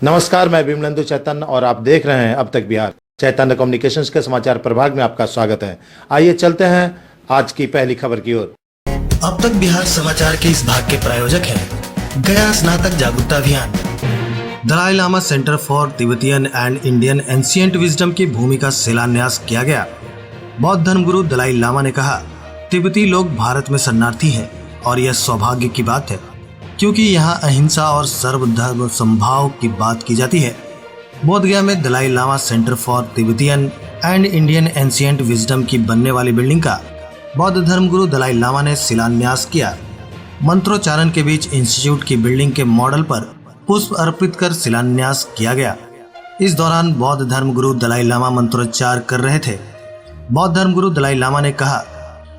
नमस्कार, मैं विमलेंदु चैतन्य और आप देख रहे हैं अब तक बिहार। चैतन्य कम्युनिकेशंस के समाचार प्रभाग में आपका स्वागत है। आइए चलते हैं आज की पहली खबर की ओर। अब तक बिहार समाचार के इस भाग के प्रायोजक हैं गया स्नातक जागरूकता अभियान। Dalai Lama centre for Tibetan and Indian ancient wisdom की भूमि का शिलान्यास किया गया। बौद्ध धर्मगुरु दलाई लामा ने कहा, तिब्बती लोग भारत में शरणार्थी हैं और यह सौभाग्य की बात है क्योंकि यहाँ अहिंसा और सर्वधर्म समभाव की बात की जाती है। बोधगया में Dalai Lama centre for Tibetan and Indian ancient wisdom की बनने वाली बिल्डिंग का बौद्ध धर्मगुरु दलाई लामा ने शिलान्यास किया। मंत्रोच्चारण के बीच इंस्टीट्यूट की बिल्डिंग के मॉडल पर पुष्प अर्पित कर शिलान्यास किया गया। इस दौरान बौद्ध धर्मगुरु दलाई लामा मंत्रोच्चार कर रहे थे। बौद्ध धर्मगुरु दलाई लामा ने कहा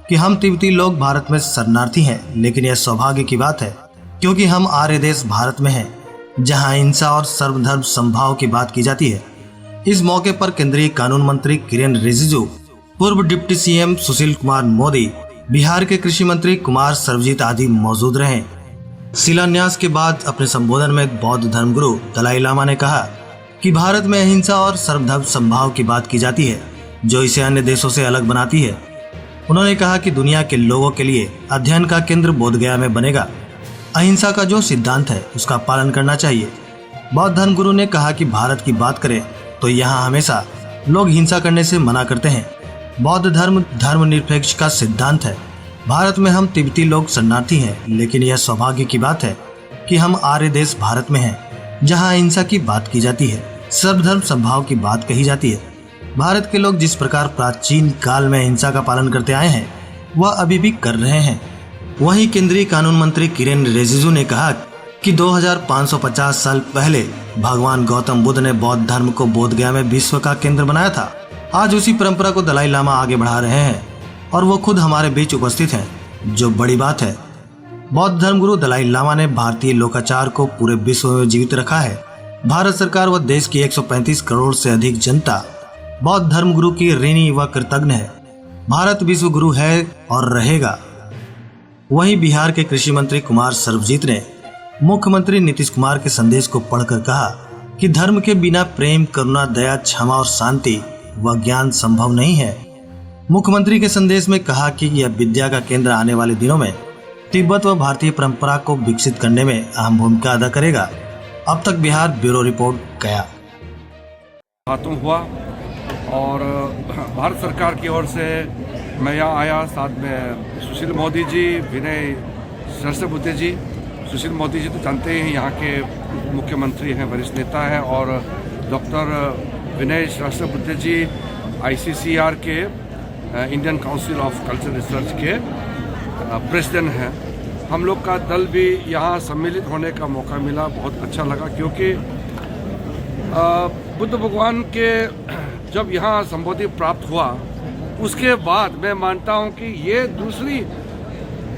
कि हम तिब्बती लोग भारत में शरणार्थी हैं, लेकिन यह सौभाग्य की बात है क्योंकि हम आर्य देश भारत में हैं जहां अहिंसा और सर्वधर्म समभाव की बात की जाती है। इस मौके पर केंद्रीय कानून मंत्री किरेन रिजिजू, पूर्व डिप्टी सीएम सुशील कुमार मोदी, बिहार के कृषि मंत्री कुमार सर्वजीत आदि मौजूद रहे। शिलान्यास के बाद अपने संबोधन में बौद्ध धर्मगुरु दलाई लामा ने कहा कि भारत में अहिंसा और सर्वधर्म समभाव की बात की जाती है जो इसे अन्य देशों से अलग बनाती है। उन्होंने कहा कि दुनिया के लोगों के लिए अध्ययन का केंद्र बोधगया में बनेगा। अहिंसा का जो सिद्धांत है उसका पालन करना चाहिए। बौद्ध धर्मगुरु ने कहा कि भारत की बात करें तो यहाँ हमेशा लोग हिंसा करने से मना करते हैं। बौद्ध धर्म धर्मनिरपेक्ष का सिद्धांत है। भारत में हम तिब्बती लोग शरणार्थी हैं, लेकिन यह सौभाग्य की बात है कि हम आर्य देश भारत में हैं जहाँ अहिंसा की बात की जाती है, सर्वधर्म समभाव की बात कही जाती है। भारत के लोग जिस प्रकार प्राचीन काल में अहिंसा का पालन करते आए हैं वह अभी भी कर रहे हैं। वहीं केंद्रीय कानून मंत्री किरेन रिजिजू ने कहा कि 2550 साल पहले भगवान गौतम बुद्ध ने बौद्ध धर्म को बोधगया में विश्व का केंद्र बनाया था। आज उसी परंपरा को दलाई लामा आगे बढ़ा रहे हैं और वो खुद हमारे बीच उपस्थित हैं, जो बड़ी बात है। बौद्ध धर्मगुरु दलाई लामा ने भारतीय लोकाचार को पूरे विश्व में जीवित रखा है। भारत सरकार व देश की 135 करोड़ से अधिक जनता बौद्ध धर्मगुरु की ऋणी व कृतज्ञ है। भारत विश्व गुरु है और रहेगा। वहीं बिहार के कृषि मंत्री कुमार सर्वजीत ने मुख्यमंत्री नीतीश कुमार के संदेश को पढ़कर कहा कि धर्म के बिना प्रेम, करुणा, दया, क्षमा और शांति व ज्ञान संभव नहीं है। मुख्यमंत्री के संदेश में कहा कि यह विद्या का केंद्र आने वाले दिनों में तिब्बत व भारतीय परंपरा को विकसित करने में अहम भूमिका अदा करेगा। अब तक बिहार ब्यूरो रिपोर्ट गया। खत्म हुआ और भारत सरकार की ओर से मैं यहाँ आया, साथ में सुशील मोदी जी, विनय सहस्त्रबुद्धे जी। सुशील मोदी जी तो जानते ही यहाँ के मुख्यमंत्री हैं, वरिष्ठ नेता हैं, और डॉक्टर विनय सहस्त्रबुद्धे जी ICCR के Indian council of cultural research के प्रेसिडेंट हैं। हम लोग का दल भी यहाँ सम्मिलित होने का मौका मिला, बहुत अच्छा लगा क्योंकि बुद्ध भगवान के जब यहाँ संबोधि प्राप्त हुआ उसके बाद मैं मानता हूँ कि ये दूसरी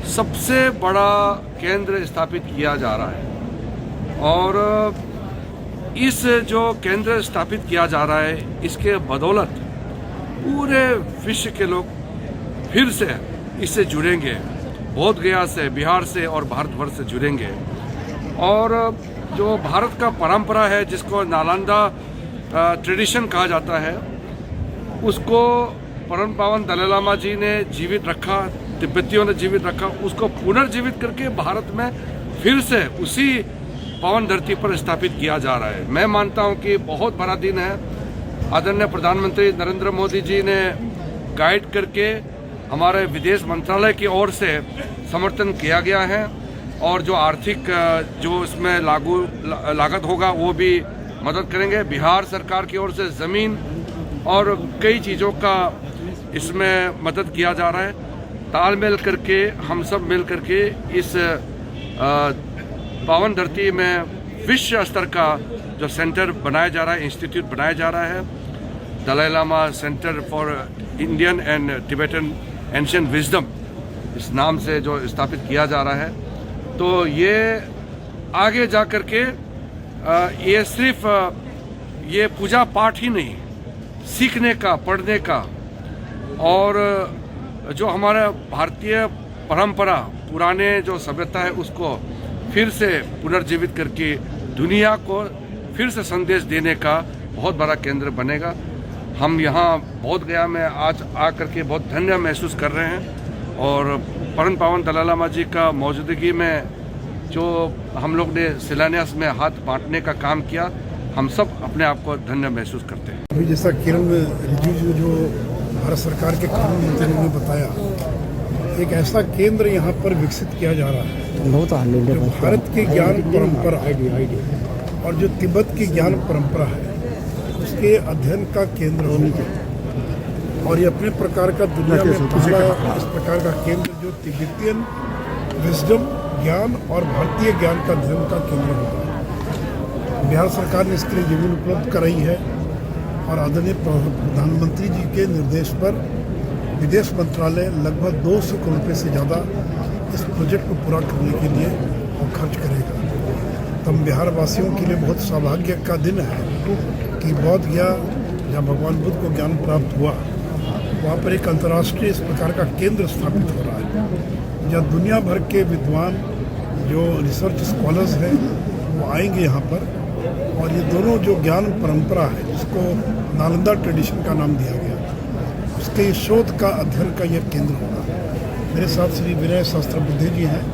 सबसे बड़ा केंद्र स्थापित किया जा रहा है। और इस जो केंद्र स्थापित किया जा रहा है इसके बदौलत पूरे विश्व के लोग फिर से इससे जुड़ेंगे, बोधगया से, बिहार से और भारतवर्ष से जुड़ेंगे। और जो भारत का परंपरा है जिसको नालंदा ट्रेडिशन कहा जाता है, उसको परम पावन दलाई लामा जी ने जीवित रखा, तिब्बतियों ने जीवित रखा, उसको पुनर्जीवित करके भारत में फिर से उसी पावन धरती पर स्थापित किया जा रहा है। मैं मानता हूं कि बहुत बड़ा दिन है। आदरणीय प्रधानमंत्री नरेंद्र मोदी जी ने गाइड करके हमारे विदेश मंत्रालय की ओर से समर्थन किया गया है और जो आर्थिक जो इसमें लागत होगा वो भी मदद करेंगे। बिहार सरकार की ओर से ज़मीन और कई चीज़ों का इसमें मदद किया जा रहा है। तालमेल करके हम सब मिल करके इस पावन धरती में विश्व स्तर का जो सेंटर बनाया जा रहा है, इंस्टीट्यूट बनाया जा रहा है, Dalai Lama centre for Indian and Tibetan ancient wisdom, इस नाम से जो स्थापित किया जा रहा है, तो ये आगे जा कर के ये सिर्फ ये पूजा पाठ ही नहीं, सीखने का, पढ़ने का और जो हमारा भारतीय परंपरा, पुराने जो सभ्यता है उसको फिर से पुनर्जीवित करके दुनिया को फिर से संदेश देने का बहुत बड़ा केंद्र बनेगा। हम यहाँ बोध गया में आज आकर के बहुत धन्य महसूस कर रहे हैं और परम पावन दलाई लामा जी का मौजूदगी में जो हम लोग ने शिलान्यास में हाथ बांटने का काम किया, हम सब अपने आप को धन्य महसूस करते हैं। अभी जैसा किरण रिजिजू जो भारत सरकार के कानून मंत्री ने बताया, एक ऐसा केंद्र यहाँ पर विकसित किया जा रहा है जो भारत की ज्ञान परंपरा और जो तिब्बत की ज्ञान परंपरा है उसके अध्ययन का केंद्र होगा। और ये अपने प्रकार का दुनिया में पहला इस प्रकार का केंद्र जो तिब्बतियन विजडम ज्ञान और भारतीय ज्ञान का अध्ययन का केंद्र होगा। बिहार सरकार ने इसके लिए जमीन उपलब्ध कराई है और आदरणीय प्रधानमंत्री जी के निर्देश पर विदेश मंत्रालय लगभग 200 करोड़ रुपये से ज़्यादा इस प्रोजेक्ट को पूरा करने के लिए वो खर्च करेगा। तब बिहार वासियों के लिए बहुत सौभाग्य का दिन है कि बोध गया जहाँ भगवान बुद्ध को ज्ञान प्राप्त हुआ, वहाँ पर एक अंतर्राष्ट्रीय इस प्रकार का केंद्र स्थापित हो रहा है जहाँ दुनिया भर के विद्वान जो रिसर्च स्कॉलर्स हैं वो आएंगे यहाँ पर। और ये दोनों जो ज्ञान परंपरा है जिसको नालंदा ट्रेडिशन का नाम दिया गया, उसके शोध का अध्ययन का यह केंद्र होगा। मेरे साथ श्री विनय सहस्त्रबुद्धे जी हैं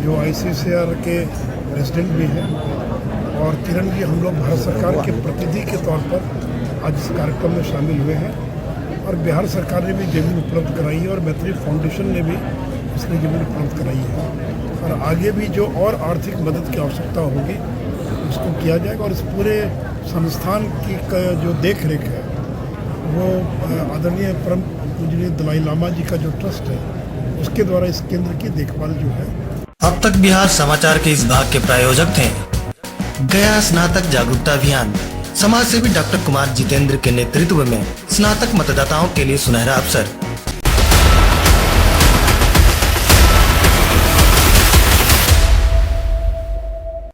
जो ICSR के प्रेसिडेंट भी हैं और किरण जी, हम लोग भारत सरकार के प्रतिनिधि के तौर पर आज इस कार्यक्रम में शामिल हुए हैं। और बिहार सरकार ने भी जमीन उपलब्ध कराई है और मैत्री फाउंडेशन ने भी इसने जमीन उपलब्ध कराई है और आगे भी जो और आर्थिक मदद की आवश्यकता होगी उसको किया जाएगा। और इस पूरे संस्थान की जो देख रेख है वो आदरणीय परम पूजनीय दलाई लामा जी का जो ट्रस्ट है उसके द्वारा इस केंद्र की देखभाल जो है। अब तक बिहार समाचार के इस भाग के प्रायोजक थे गया स्नातक जागरूकता अभियान। समाज सेवी डॉक्टर कुमार जितेंद्र के नेतृत्व में स्नातक मतदाताओं के लिए सुनहरा अवसर।